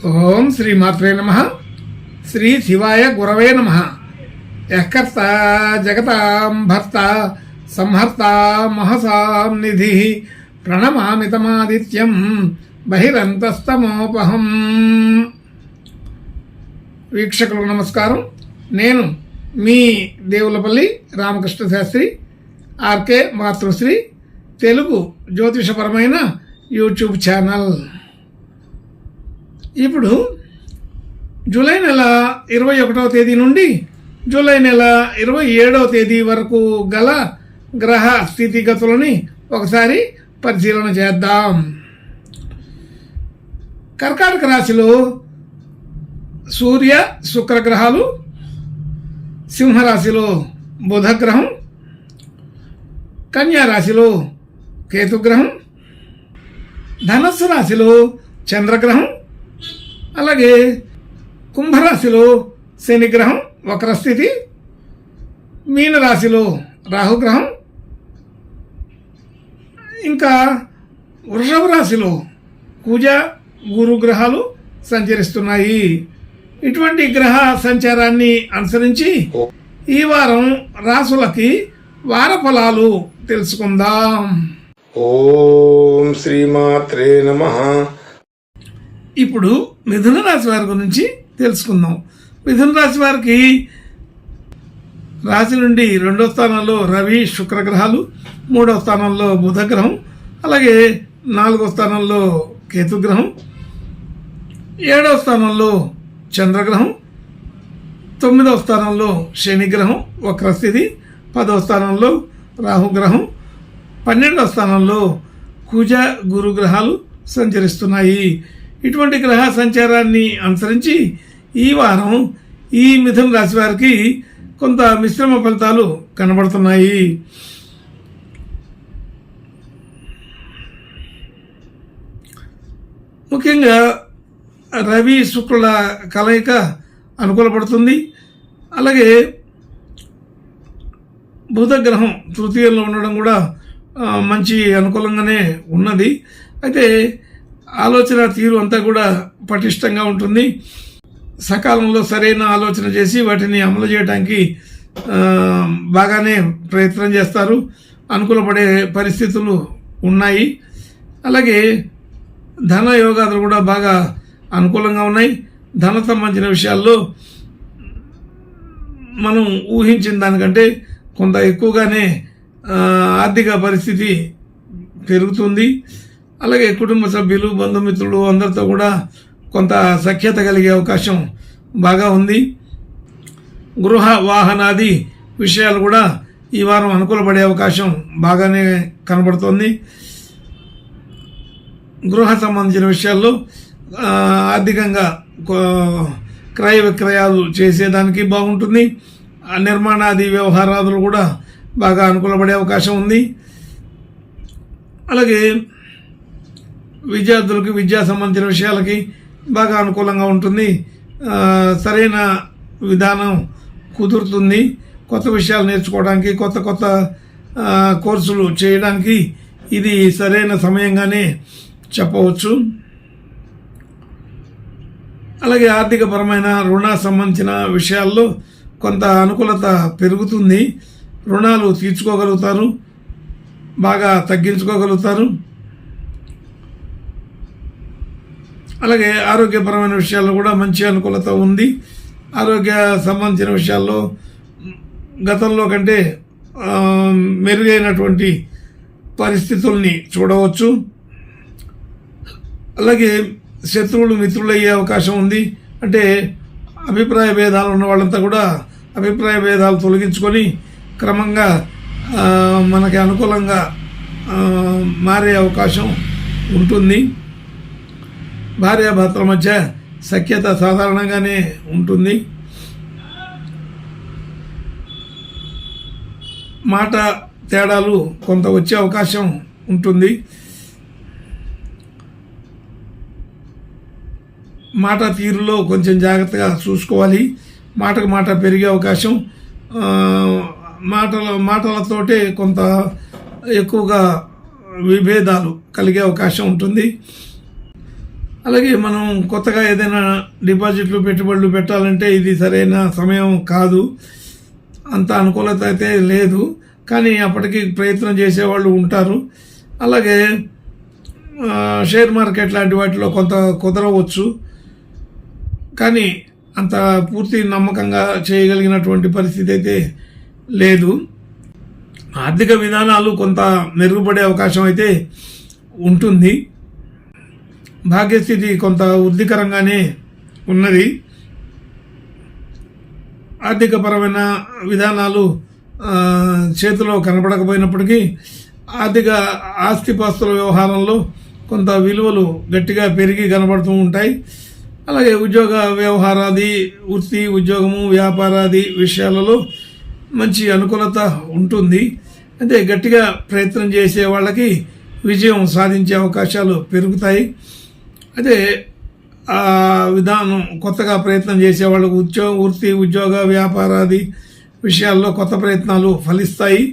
ఓం శ్రీ మాత్రే నమః. శ్రీ శివాయ గురవే నమః. యఃకర్త జగతాం భర్త సంహర్త మహసాం నిధి ప్రణమామితమాదిత్యం బహిరంతస్తమోపహం. వీక్షకులకు నమస్కారం. నేను మీ దేవులపల్లి రామకృష్ణ శాస్త్రి, ఆర్కే మాతృశ్రీ తెలుగు జ్యోతిషపరమైన యూట్యూబ్ ఛానల్. ఇప్పుడు జూలై నెల 21వ తేదీ నుండి జూలై నెల 27వ తేదీ వరకు గల గ్రహ స్థితిగతులని ఒకసారి పరిశీలన చేద్దాం. కర్కాటక రాశిలో సూర్య శుక్రగ్రహాలు, సింహరాశిలో బుధగ్రహం, కన్యా రాశిలో కేతుగ్రహం, ధనస్సు రాశిలో చంద్రగ్రహం, అలాగే కుంభరాశిలో శనిగ్రహం వక్రస్థితి, మీనరాశిలో రాహుగ్రహం, ఇంకా వృషభ రాశిలో కుజ గురుగ్రహాలు సంచరిస్తున్నాయి. ఇటువంటి గ్రహ సంచారాన్ని అనుసరించి ఈ వారం రాశులకి వార ఫలాలు తెలుసుకుందాం. ఓం శ్రీమాత్రే నమః. ఇప్పుడు మిథున రాశి వారి గురించి తెలుసుకుందాం. మిథున రాశి వారికి రాశి నుండి 2వ స్థానంలో రవి శుక్రగ్రహాలు, 3వ స్థానంలో బుధగ్రహం, అలాగే 4వ స్థానంలో కేతుగ్రహం, 7వ స్థానంలో చంద్రగ్రహం, 9వ స్థానంలో శనిగ్రహం వక్రస్థితి, 10వ స్థానంలో రాహుగ్రహం, 12వ స్థానంలో కుజ గురుగ్రహాలు సంచరిస్తున్నాయి. ఇటువంటి గ్రహ సంచారాన్ని అనుసరించి ఈ వారం ఈ మిథున రాశి వారికి కొంత మిశ్రమ ఫలితాలు కనబడుతున్నాయి. ముఖ్యంగా రవి శుక్రుల కలయిక అనుకూలపడుతుంది. అలాగే బుధగ్రహం తృతీయంలో ఉండడం కూడా మంచి అనుకూలంగానే ఉన్నది. అయితే ఆలోచన తీరు అంతా కూడా పటిష్టంగా ఉంటుంది. సకాలంలో సరైన ఆలోచన చేసి వాటిని అమలు చేయడానికి బాగానే ప్రయత్నం చేస్తారు. అనుకూలపడే పరిస్థితులు ఉన్నాయి. అలాగే ధన యోగాలు కూడా బాగా అనుకూలంగా ఉన్నాయి. ధన సంబంధించిన విషయాల్లో మనం ఊహించిన దానికంటే కొంత ఎక్కువగానే ఆర్థిక పరిస్థితి పెరుగుతుంది. అలాగే కుటుంబ సభ్యులు, బంధుమిత్రులు అందరితో కూడా కొంత సఖ్యత కలిగే అవకాశం బాగా ఉంది. గృహ వాహనాది విషయాలు కూడా ఈ వారం అనుకూలపడే అవకాశం బాగానే కనబడుతోంది. గృహ సంబంధించిన విషయాల్లో ఆర్థికంగా క్రయ విక్రయాలు చేసేదానికి బాగుంటుంది. నిర్మాణాది వ్యవహారాలు కూడా బాగా అనుకూలపడే అవకాశం ఉంది. అలాగే విద్యార్థులకు విద్యా సంబంధించిన విషయాలకి బాగా అనుకూలంగా ఉంటుంది. సరైన విధానం కుదురుతుంది. కొత్త విషయాలు నేర్చుకోవడానికి, కొత్త కొత్త కోర్సులు చేయడానికి ఇది సరైన సమయంగానే చెప్పవచ్చు. అలాగే ఆర్థికపరమైన రుణ సంబంధించిన విషయాల్లో కొంత అనుకూలత పెరుగుతుంది. రుణాలు తీర్చుకోగలుగుతారు, బాగా తగ్గించుకోగలుగుతారు. అలాగే ఆరోగ్యపరమైన విషయాల్లో కూడా మంచి అనుకూలత ఉంది. ఆరోగ్య సంబంధించిన విషయాల్లో గతంలో కంటే మెరుగైనటువంటి పరిస్థితుల్ని చూడవచ్చు. అలాగే శత్రువులు మిత్రులయ్యే అవకాశం ఉంది. అంటే అభిప్రాయ భేదాలు ఉన్న వాళ్ళంతా కూడా అభిప్రాయ భేదాలు తొలగించుకొని క్రమంగా మనకి అనుకూలంగా మారే అవకాశం ఉంటుంది. భార్యాభర్తల మధ్య సఖ్యత సాధారణంగానే ఉంటుంది. మాట తేడాలు కొంత వచ్చే అవకాశం ఉంటుంది. మాట తీరులో కొంచెం జాగ్రత్తగా చూసుకోవాలి. మాటకు మాట పెరిగే అవకాశం, మాటలతోటే కొంత ఎక్కువగా విభేదాలు కలిగే అవకాశం ఉంటుంది. అలాగే మనం కొత్తగా ఏదైనా డిపాజిట్లు పెట్టుబడులు పెట్టాలంటే ఇది సరైన సమయం కాదు, అంత అనుకూలత అయితే లేదు. కానీ అప్పటికి ప్రయత్నం చేసేవాళ్ళు ఉంటారు. అలాగే షేర్ మార్కెట్ లాంటి వాటిలో కొంత కుదరవచ్చు, కానీ అంత పూర్తి నమ్మకంగా చేయగలిగినటువంటి పరిస్థితి అయితే లేదు. ఆర్థిక విధానాలు కొంత మెరుగుపడే అవకాశం అయితే ఉంటుంది. భాగ్యస్థితి కొంత వృద్ధికరంగానే ఉన్నది. ఆర్థికపరమైన విధానాలు చేతిలో కనపడకపోయినప్పటికీ ఆర్థిక ఆస్తిపాస్తుల వ్యవహారంలో కొంత విలువలు గట్టిగా పెరిగి కనబడుతూ ఉంటాయి. అలాగే ఉద్యోగ వ్యవహారాది, వృత్తి ఉద్యోగము, వ్యాపారాది విషయాలలో మంచి అనుకూలత ఉంటుంది. అయితే గట్టిగా ప్రయత్నం చేసే వాళ్ళకి విజయం సాధించే అవకాశాలు పెరుగుతాయి. అయితే ఆ విధానం కొత్తగా ప్రయత్నం చేసే వాళ్ళకు వృత్తి ఉద్యోగ వ్యాపారాది విషయాల్లో కొత్త ప్రయత్నాలు ఫలిస్తాయి.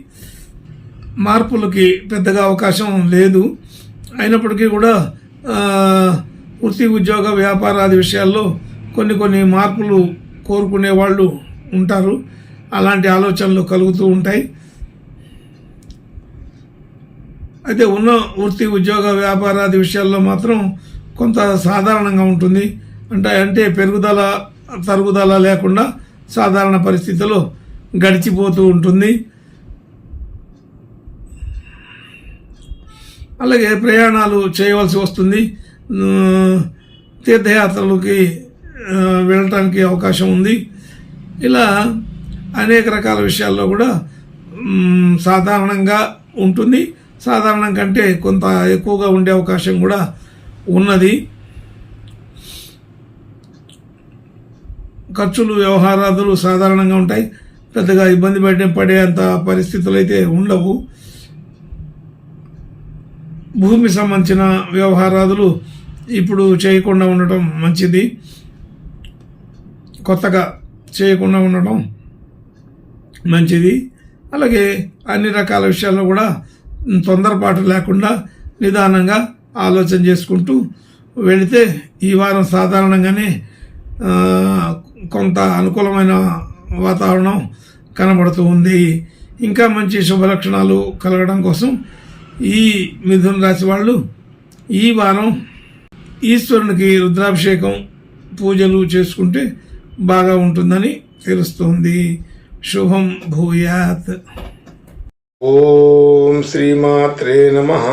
మార్పులకి పెద్దగా అవకాశం లేదు. అయినప్పటికీ కూడా వృత్తి ఉద్యోగ వ్యాపారాది విషయాల్లో కొన్ని మార్పులు కోరుకునే వాళ్ళు ఉంటారు. అలాంటి ఆలోచనలు కలుగుతూ ఉంటాయి. అయితే ఉన్న వృత్తి ఉద్యోగ వ్యాపారాది విషయాల్లో మాత్రం కొంత సాధారణంగా ఉంటుంది. అంటే పెరుగుదల తరుగుదల లేకుండా సాధారణ పరిస్థితుల్లో గడిచిపోతూ ఉంటుంది. అలాగే ప్రయాణాలు చేయవలసి వస్తుంది. తీర్థయాత్రలకి వెళ్ళటానికి అవకాశం ఉంది. ఇలా అనేక రకాల విషయాల్లో కూడా సాధారణంగా ఉంటుంది. సాధారణం కంటే కొంత ఎక్కువగా ఉండే అవకాశం కూడా ఉన్నది. ఖర్చులు వ్యవహారాదులు సాధారణంగా ఉంటాయి. పెద్దగా ఇబ్బంది పడేంత పరిస్థితులు అయితే ఉండవు. భూమి సంబంధించిన వ్యవహారాదులు ఇప్పుడు చేయకుండా ఉండటం మంచిది. కొత్తగా చేయకుండా ఉండటం మంచిది. అలాగే అన్ని రకాల విషయాల్లో కూడా తొందరపాటు లేకుండా నిదానంగా ఆలోచన చేసుకుంటూ వెళితే ఈ వారం సాధారణంగానే కొంత అనుకూలమైన వాతావరణం కనబడుతూ ఉంది. ఇంకా మంచి శుభలక్షణాలు కలగడం కోసం ఈ మిథున రాశి వాళ్ళు ఈ వారం ఈశ్వరునికి రుద్రాభిషేకం పూజలు చేసుకుంటే బాగా ఉంటుందని తెలుస్తుంది. శుభం భూయాత్. ఓం శ్రీమాత్రే నమః.